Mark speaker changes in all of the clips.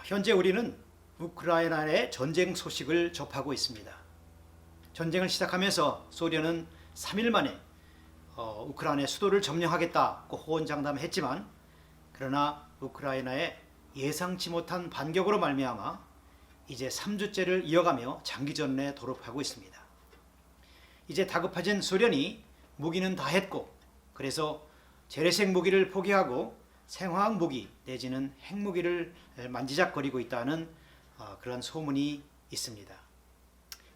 Speaker 1: 현재 우리는 우크라이나의 전쟁 소식을 접하고 있습니다. 전쟁을 시작하면서 소련은 3일 만에 우크라이나의 수도를 점령하겠다고 호언장담했지만, 그러나 우크라이나의 예상치 못한 반격으로 말미암아 이제 3주째를 이어가며 장기전에 돌입하고 있습니다. 이제 다급해진 소련이 무기는 다 했고, 그래서 재래식 무기를 포기하고 생화학 무기 내지는 핵무기를 만지작거리고 있다는 그런 소문이 있습니다.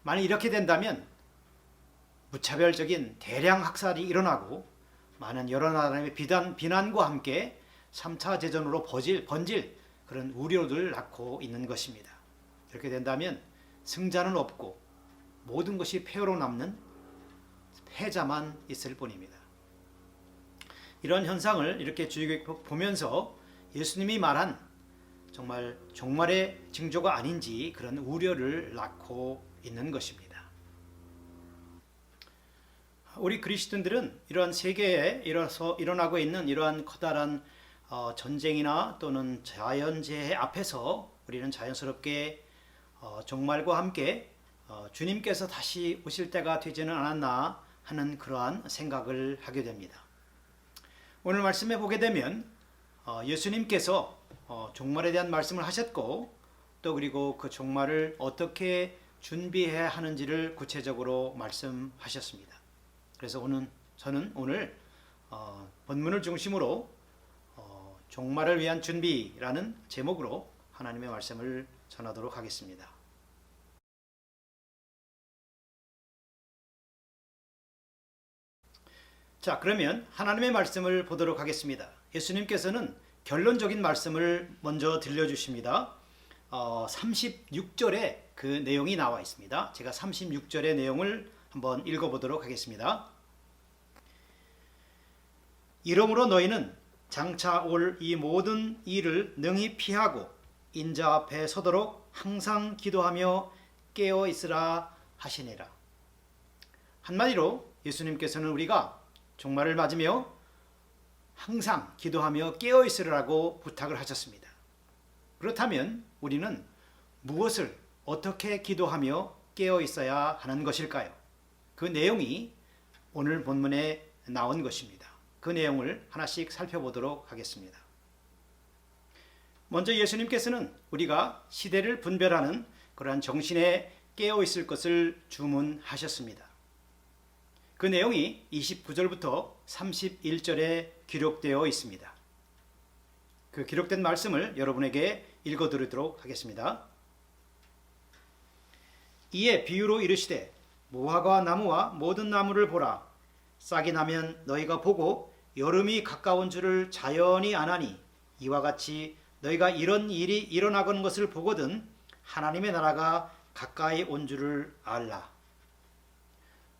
Speaker 1: 만약 이렇게 된다면 무차별적인 대량 학살이 일어나고 많은 여러 나라의 비난과 함께 3차 대전으로 번질 그런 우려를 낳고 있는 것입니다. 이렇게 된다면 승자는 없고 모든 것이 폐허로 남는 패자만 있을 뿐입니다. 이런 현상을 이렇게 주의 보면서 예수님이 말한 정말 종말의 징조가 아닌지 그런 우려를 낳고 있는 것입니다. 우리 그리스도인들은 이러한 세계에 일어나고 있는 이러한 커다란 전쟁이나 또는 자연재해 앞에서 우리는 자연스럽게 종말과 함께 주님께서 다시 오실 때가 되지는 않았나 하는 그러한 생각을 하게 됩니다. 오늘 말씀에 보게 되면 예수님께서 종말에 대한 말씀을 하셨고, 또 그리고 그 종말을 어떻게 준비해야 하는지를 구체적으로 말씀하셨습니다. 그래서 저는 오늘 본문을 중심으로 종말을 위한 준비라는 제목으로 하나님의 말씀을 전하도록 하겠습니다. 자, 그러면 하나님의 말씀을 보도록 하겠습니다. 예수님께서는 결론적인 말씀을 먼저 들려주십니다. 36절에 그 내용이 나와 있습니다. 제가 36절의 내용을 한번 읽어보도록 하겠습니다. 이러므로 너희는 장차 올 이 모든 일을 능히 피하고 인자 앞에 서도록 항상 기도하며 깨어 있으라 하시니라. 한마디로 예수님께서는 우리가 종말을 맞으며 항상 기도하며 깨어 있으라고 부탁을 하셨습니다. 그렇다면 우리는 무엇을 어떻게 기도하며 깨어 있어야 하는 것일까요? 그 내용이 오늘 본문에 나온 것입니다. 그 내용을 하나씩 살펴보도록 하겠습니다. 먼저 예수님께서는 우리가 시대를 분별하는 그러한 정신에 깨어 있을 것을 주문하셨습니다. 그 내용이 29절부터 31절에 기록되어 있습니다. 그 기록된 말씀을 여러분에게 읽어드리도록 하겠습니다. 이에 비유로 이르시되 무화과 나무와 모든 나무를 보라. 싹이 나면 너희가 보고 여름이 가까운 줄을 자연히 아나니, 이와 같이 너희가 이런 일이 일어나는 것을 보거든 하나님의 나라가 가까이 온 줄을 알라.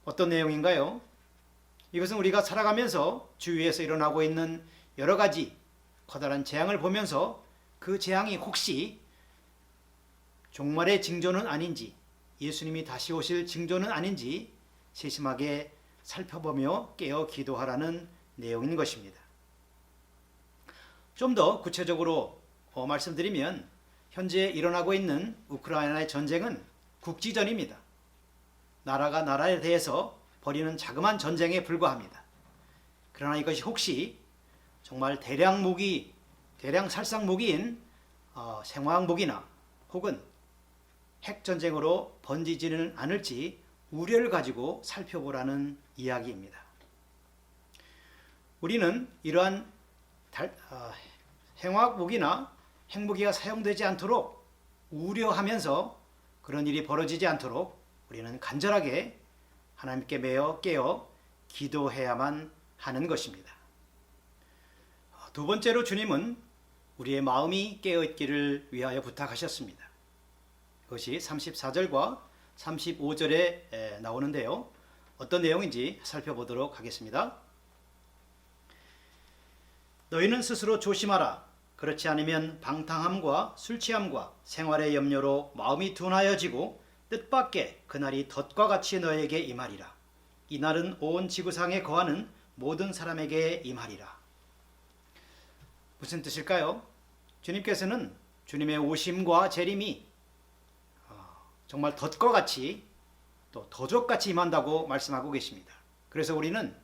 Speaker 1: 어떤 내용인가요? 이것은 우리가 살아가면서 주위에서 일어나고 있는 여러 가지 커다란 재앙을 보면서 그 재앙이 혹시 종말의 징조는 아닌지, 예수님이 다시 오실 징조는 아닌지 세심하게 살펴보며 깨어 기도하라는 내용인 것입니다. 좀 더 구체적으로 말씀드리면 현재 일어나고 있는 우크라이나의 전쟁은 국지전입니다. 나라가 나라에 대해서 벌이는 자그마한 전쟁에 불과합니다. 그러나 이것이 혹시 정말 대량 살상 무기인 생화학 무기나 혹은 핵전쟁으로 번지지는 않을지 우려를 가지고 살펴보라는 이야기입니다. 우리는 이러한 생화학 무기나 핵무기가 사용되지 않도록 우려하면서 그런 일이 벌어지지 않도록 우리는 간절하게 하나님께 매어 깨어 기도해야만 하는 것입니다. 두 번째로 주님은 우리의 마음이 깨어있기를 위하여 부탁하셨습니다. 그것이 34절과 35절에 나오는데요. 어떤 내용인지 살펴보도록 하겠습니다. 너희는 스스로 조심하라. 그렇지 않으면 방탕함과 술취함과 생활의 염려로 마음이 둔하여지고 뜻밖의 그날이 덫과 같이 너에게 임하리라. 이날은 온 지구상에 거하는 모든 사람에게 임하리라. 무슨 뜻일까요? 주님께서는 주님의 오심과 재림이 정말 덫과 같이 또 도적같이 임한다고 말씀하고 계십니다. 그래서 우리는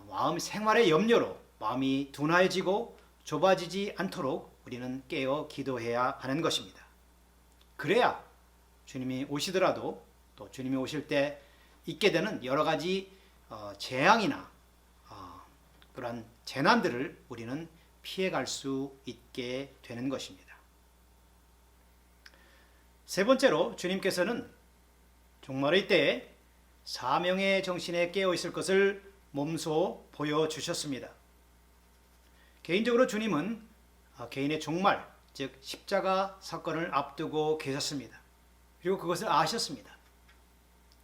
Speaker 1: 마음 생활의 염려로 마음이 둔하여지고 좁아지지 않도록 우리는 깨어 기도해야 하는 것입니다. 그래야 주님이 오시더라도 또 주님이 오실 때 있게 되는 여러 가지 재앙이나 그러한 재난들을 우리는 피해갈 수 있게 되는 것입니다. 세 번째로 주님께서는 종말의 때에 사명의 정신에 깨어 있을 것을 몸소 보여주셨습니다. 개인적으로 주님은 개인의 종말, 즉 십자가 사건을 앞두고 계셨습니다. 그리고 그것을 아셨습니다.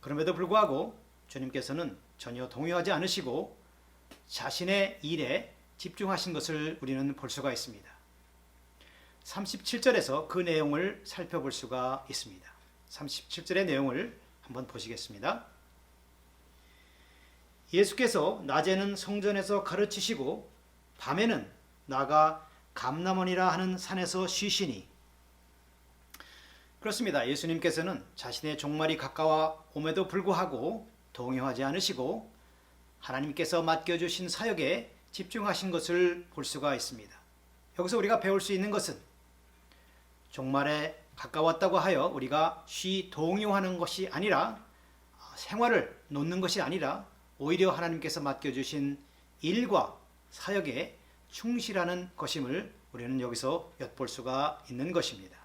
Speaker 1: 그럼에도 불구하고 주님께서는 전혀 동요하지 않으시고 자신의 일에 집중하신 것을 우리는 볼 수가 있습니다. 37절에서 그 내용을 살펴볼 수가 있습니다. 37절의 내용을 한번 보시겠습니다. 예수께서 낮에는 성전에서 가르치시고 밤에는 나가 감람원이라 하는 산에서 쉬시니. 그렇습니다. 예수님께서는 자신의 종말이 가까워 옴에도 불구하고 동요하지 않으시고 하나님께서 맡겨주신 사역에 집중하신 것을 볼 수가 있습니다. 여기서 우리가 배울 수 있는 것은 종말에 가까웠다고 하여 우리가 쉬 동요하는 것이 아니라 생활을 놓는 것이 아니라 오히려 하나님께서 맡겨주신 일과 사역에 충실하는 것임을 우리는 여기서 엿볼 수가 있는 것입니다.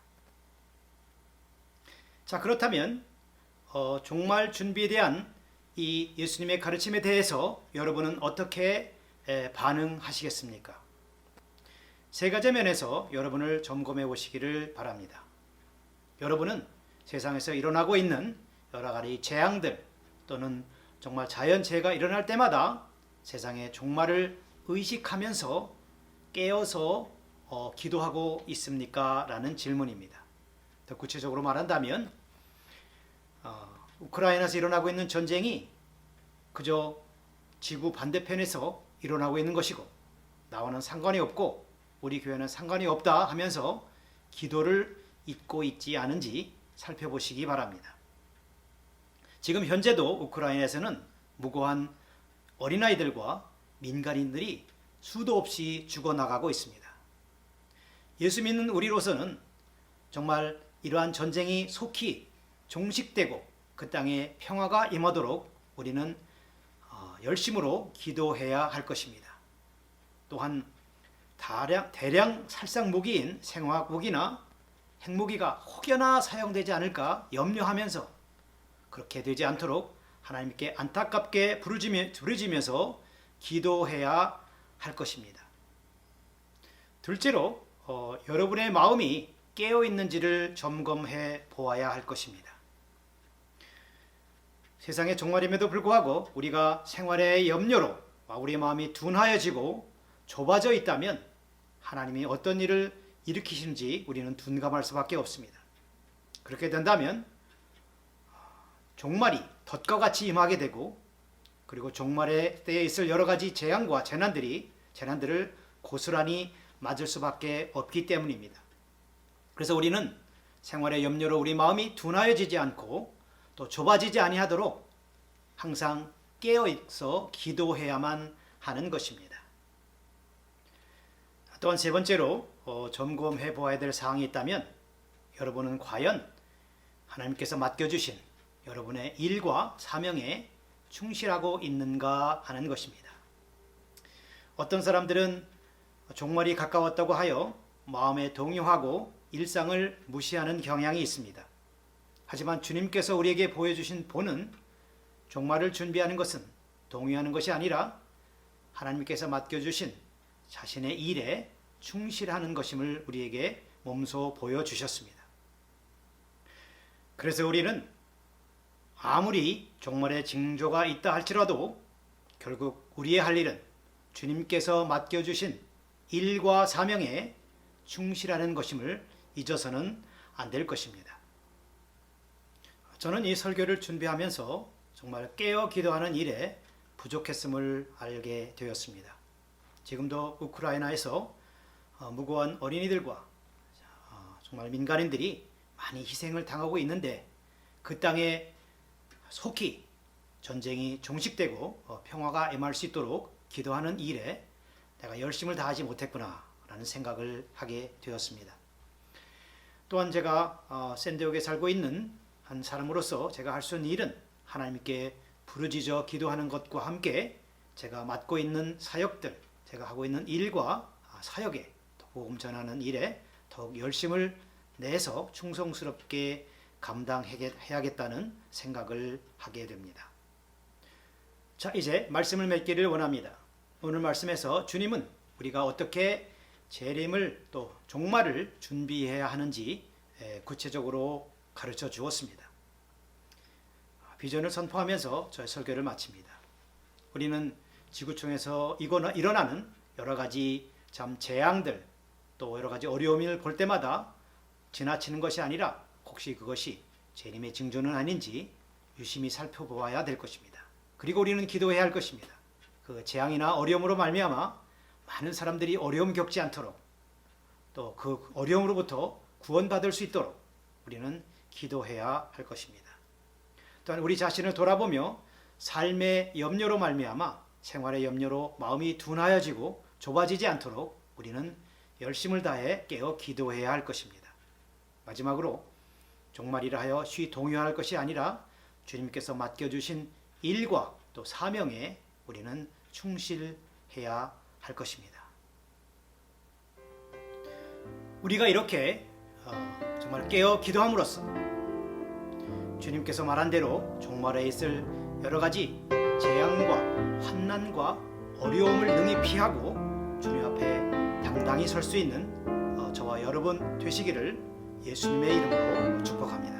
Speaker 1: 자, 그렇다면 종말 준비에 대한 이 예수님의 가르침에 대해서 여러분은 어떻게 반응하시겠습니까? 세 가지 면에서 여러분을 점검해 보시기를 바랍니다. 여러분은 세상에서 일어나고 있는 여러 가지 재앙들 또는 정말 자연재해가 일어날 때마다 세상의 종말을 의식하면서 깨어서 기도하고 있습니까? 라는 질문입니다. 더 구체적으로 말한다면 우크라이나에서 일어나고 있는 전쟁이 그저 지구 반대편에서 일어나고 있는 것이고 나와는 상관이 없고 우리 교회는 상관이 없다 하면서 기도를 잊고 있지 않은지 살펴보시기 바랍니다. 지금 현재도 우크라이나에서는 무고한 어린아이들과 민간인들이 수도 없이 죽어나가고 있습니다. 예수 믿는 우리로서는 정말 이러한 전쟁이 속히 종식되고 그 땅에 평화가 임하도록 우리는 열심으로 기도해야 할 것입니다. 또한 대량 살상 무기인 생화학 무기나 핵무기가 혹여나 사용되지 않을까 염려하면서 그렇게 되지 않도록 하나님께 안타깝게 부르짖으면서 기도해야 할 것입니다. 둘째로 여러분의 마음이 깨어 있는지를 점검해 보아야 할 것입니다. 세상의 종말임에도 불구하고 우리가 생활의 염려로 우리의 마음이 둔하여지고 좁아져 있다면 하나님이 어떤 일을 일으키시는지 우리는 둔감할 수밖에 없습니다. 그렇게 된다면 종말이 덫과 같이 임하게 되고 그리고 종말의 때에 있을 여러 가지 재앙과 재난들을 고스란히 맞을 수밖에 없기 때문입니다. 그래서 우리는 생활의 염려로 우리 마음이 둔하여지지 않고 또 좁아지지 아니하도록 항상 깨어있어 기도해야만 하는 것입니다. 또한 세 번째로 점검해 보아야 될 사항이 있다면 여러분은 과연 하나님께서 맡겨주신 여러분의 일과 사명에 충실하고 있는가 하는 것입니다. 어떤 사람들은 종말이 가까웠다고 하여 마음에 동요하고 일상을 무시하는 경향이 있습니다. 하지만 주님께서 우리에게 보여주신 본은 종말을 준비하는 것은 동요하는 것이 아니라 하나님께서 맡겨주신 자신의 일에 충실하는 것임을 우리에게 몸소 보여주셨습니다. 그래서 우리는 아무리 종말의 징조가 있다 할지라도 결국 우리의 할 일은 주님께서 맡겨주신 일과 사명에 충실하는 것임을 잊어서는 안 될 것입니다. 저는 이 설교를 준비하면서 정말 깨어 기도하는 일에 부족했음을 알게 되었습니다. 지금도 우크라이나에서 무고한 어린이들과 정말 민간인들이 많이 희생을 당하고 있는데 그 땅에 속히 전쟁이 종식되고 평화가 임할 수 있도록 기도하는 일에 내가 열심을 다하지 못했구나 라는 생각을 하게 되었습니다. 또한 제가 샌디에고에 살고 있는 한 사람으로서 제가 할 수 있는 일은 하나님께 부르짖어 기도하는 것과 함께 제가 맡고 있는 사역들, 제가 하고 있는 일과 사역에 복음 전하는 일에 더욱 열심을 내서 충성스럽게 감당해야겠다는 생각을 하게 됩니다. 자, 이제 말씀을 맺기를 원합니다. 오늘 말씀에서 주님은 우리가 어떻게 재림을 또 종말을 준비해야 하는지 구체적으로 가르쳐 주었습니다. 비전을 선포하면서 저의 설교를 마칩니다. 우리는 지구촌에서 일어나는 여러 가지 참 재앙들 또 여러 가지 어려움을 볼 때마다 지나치는 것이 아니라 혹시 그것이 재림의 징조는 아닌지 유심히 살펴보아야 될 것입니다. 그리고 우리는 기도해야 할 것입니다. 그 재앙이나 어려움으로 말미암아 많은 사람들이 어려움 겪지 않도록 또 그 어려움으로부터 구원받을 수 있도록 우리는 기도해야 할 것입니다. 또한 우리 자신을 돌아보며 삶의 염려로 말미암아 생활의 염려로 마음이 둔하여지고 좁아지지 않도록 우리는 열심을 다해 깨어 기도해야 할 것입니다. 마지막으로 종말이라 하여 쉬 동요할 것이 아니라 주님께서 맡겨주신 일과 또 사명에 우리는 충실해야 할 것입니다. 우리가 이렇게 정말 깨어 기도함으로써 주님께서 말한 대로 종말에 있을 여러 가지 재앙과 환난과 어려움을 능히 피하고 주님 앞에 당당히 설 수 있는 저와 여러분 되시기를 예수님의 이름으로 축복합니다.